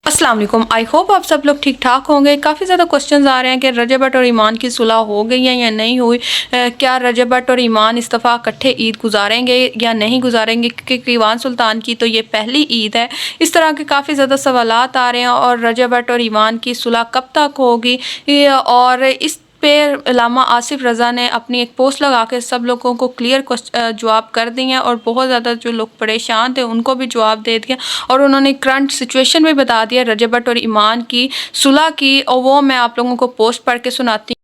अस्सलाम वालेकुम। I hope आप सब लोग ठीक ठाक होंगे। काफ़ी ज़्यादा क्वेश्चंस आ रहे हैं कि रजब भट्ट और ईमान की सुलह हो गई है या नहीं हुई, क्या रजब भट्ट और ईमान इस दफ़ा इकट्ठे ईद गुजारेंगे या नहीं गुजारेंगे, क्योंकि कीवान सुल्तान की तो ये पहली ईद है। इस तरह के काफ़ी ज़्यादा सवालात आ रहे हैं। और रजब भट्ट और ईमान की सुलह कब तक होगी, और इस पे अल्लामा आसिफ रज़ा ने अपनी एक पोस्ट लगा के सब लोगों को क्लियर जवाब कर दिए हैं, और बहुत ज़्यादा जो लोग परेशान थे उनको भी जवाब दे दिया, और उन्होंने करंट सिचुएशन भी बता दिया रजब भट्ट और ईमान की सुलह की। और वो मैं आप लोगों को पोस्ट पढ़ के सुनाती हूँ।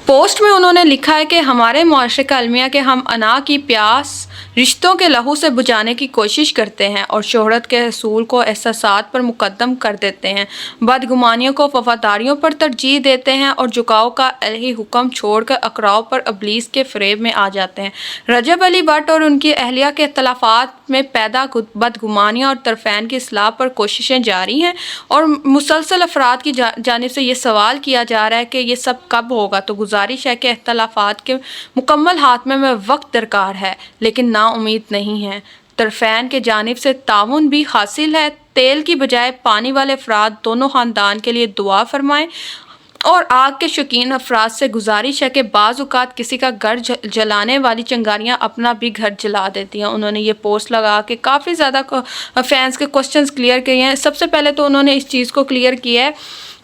पोस्ट में उन्होंने लिखा है कि हमारे मुआशरे का अलमिया कि हम अना की प्यास रिश्तों के लहू से बुझाने की कोशिश करते हैं और शोहरत के हसूल को एहसासात पर मुकद्दम कर देते हैं, बदगुमानियों को वफादारियों पर तरजीह देते हैं और झुकाव का अलही हुक्म छोड़कर अकराव पर अबलीस के फ़रेब में आ जाते हैं। रजब अली भट्ट और उनकी अहलिया के इख्तलाफात में पैदा बदगुमानियाँ और तरफ़ैन की इस्लाह पर कोशिशें जारी हैं, और मुसलसल अफराद की जानिब से ये सवाल किया जा रहा है कि ये सब कब होगा। तो गुजारिश है कि इख्तलाफात के मुकम्मल खात्मे में वक्त दरकार है, लेकिन नाउम्मीद नहीं है। तरफ़ैन के जानिब से ताउन भी हासिल है। तेल की बजाय पानी वाले अफराद दोनों ख़ानदान के लिए दुआ फरमाएँ। और आग के शौकीन अफराद से गुजारिश है कि बाज़ औक़ात किसी का घर जलाने वाली चिंगारियाँ अपना भी घर जला देती हैं। उन्होंने ये पोस्ट लगा के काफ़ी ज़्यादा फैंस के क्वेश्चंस क्लियर किए हैं। सबसे पहले तो उन्होंने इस चीज़ को क्लियर किया है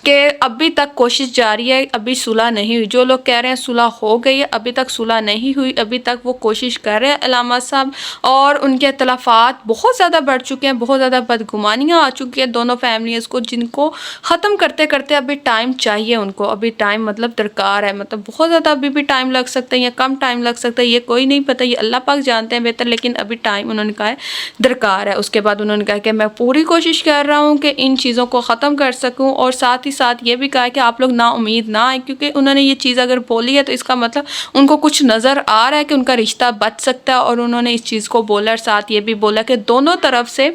कि अभी तक कोशिश जारी है, अभी सुलह नहीं हुई। जो लोग कह रहे हैं सुलह हो गई है, अभी तक सुलह नहीं हुई, अभी तक वो कोशिश कर रहे हैं अल्लामा साहब। और उनके इख्तलाफात बहुत ज़्यादा बढ़ चुके हैं, बहुत ज़्यादा बदगुमानियाँ आ चुकी हैं दोनों फैमिलीज़ को, जिनको ख़त्म करते करते अभी टाइम चाहिए उनको। अभी टाइम मतलब दरकार है, मतलब बहुत ज़्यादा अभी भी टाइम लग सकता है या कम टाइम लग सकता है, ये कोई नहीं पता, ये अल्लाह पाक जानते हैं बेहतर, लेकिन अभी टाइम उन्होंने कहा है दरकार है। उसके बाद उन्होंने कहा कि मैं पूरी कोशिश कर रहा हूँ कि इन चीज़ों को ख़त्म कर सकूँ, और साथ साथ ये भी कहा है कि आप लोग ना उम्मीद ना आए, क्योंकि उन्होंने ये चीज़ अगर बोली है तो इसका मतलब उनको कुछ नज़र आ रहा है कि उनका रिश्ता बच सकता है, और उन्होंने इस चीज़ को बोला। और साथ ये भी बोला कि दोनों तरफ से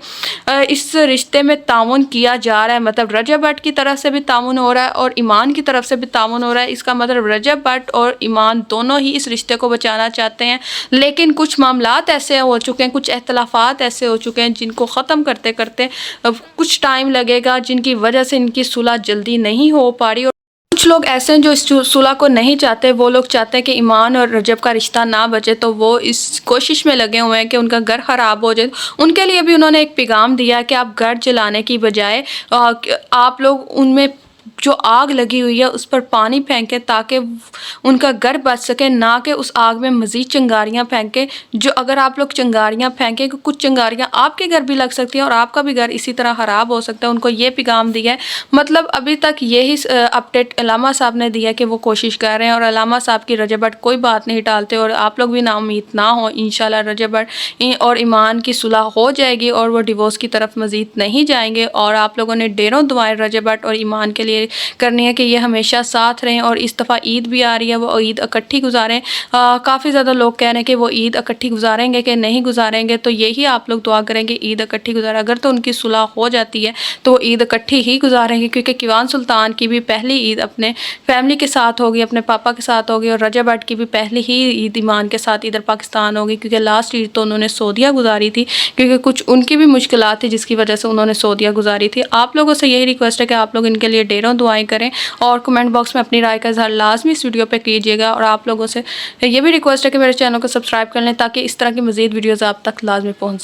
इस रिश्ते में ताउन किया जा रहा है, मतलब रजब भट्ट की तरफ से भी ताउन हो रहा है और ईमान की तरफ से भी ताउन हो रहा है। इसका मतलब रजब भट्ट और ईमान दोनों ही इस रिश्ते को बचाना चाहते हैं, लेकिन कुछ मामलात ऐसे हो चुके हैं, कुछ इख्तलाफात ऐसे हो चुके हैं जिनको ख़त्म करते करते कुछ टाइम लगेगा, जिनकी वजह से इनकी सुलह जल्दी नहीं हो पा रही। और कुछ लोग ऐसे हैं जो इस सुलह को नहीं चाहते, वो लोग चाहते हैं कि ईमान और रजब का रिश्ता ना बचे, तो वो इस कोशिश में लगे हुए हैं कि उनका घर ख़राब हो जाए। उनके लिए भी उन्होंने एक पैगाम दिया कि आप घर जलाने की बजाय आप लोग उनमें जो आग लगी हुई है उस पर पानी फेंकें, ताकि उनका घर बच सके, ना कि उस आग में मज़ीद चिंगारियाँ फेंकें। जो अगर आप लोग चिंगारियाँ फेंकें, कुछ चिंगारियाँ आपके घर भी लग सकती हैं और आपका भी घर इसी तरह ख़राब हो सकता है। उनको ये पैगाम दिया है। मतलब अभी तक यही अपडेट अल्लामा साहब ने दिया कि वो कोशिश कर रहे हैं, और अल्लामा साहब की रजब भट्ट कोई बात नहीं टालते। और आप लोग भी नाउम्मीद ना हो, इंशाल्लाह रजब भट्ट और ईमान की सुलह हो जाएगी और वो डिवोर्स की तरफ मज़ीद नहीं जाएंगे। और आप लोगों ने ढेरों दुआएं रजब भट्ट और ईमान के लिए करनी है कि ये हमेशा साथ रहें। और इस दफ़ा ईद भी आ रही है, वो ईद इकट्ठी गुजारें। काफ़ी ज़्यादा लोग कह रहे हैं कि वो ईद इकट्ठी गुजारेंगे कि नहीं गुजारेंगे, तो यही आप लोग दुआ करेंगे ईद इकट्ठी गुजारें। अगर तो उनकी सुलह हो जाती है तो वो ईद इकट्ठी ही गुजारेंगे, क्योंकि कीवान सुल्तान की भी पहली ईद अपने फैमिली के साथ होगी, अपने पापा के साथ होगी, और रजब भट्ट की भी पहली ही ईद ईमान के साथ इधर पाकिस्तान होगी, क्योंकि लास्ट ईद तो उन्होंने सऊदीया गुजारी थी, क्योंकि कुछ उनकी भी मुश्किलात थी जिसकी वजह से उन्होंने सऊदीया गुजारी थी। आप लोगों से यही रिक्वेस्ट है कि आप लोग इनके लिए ढेरों दुआएं करें, और कमेंट बॉक्स में अपनी राय का इज़हार लाजमी इस वीडियो पे कीजिएगा। और आप लोगों से ये भी रिक्वेस्ट है कि मेरे चैनल को सब्सक्राइब कर लें, ताकि इस तरह की मज़ीद वीडियोज़ आप तक लाजमी पहुँच।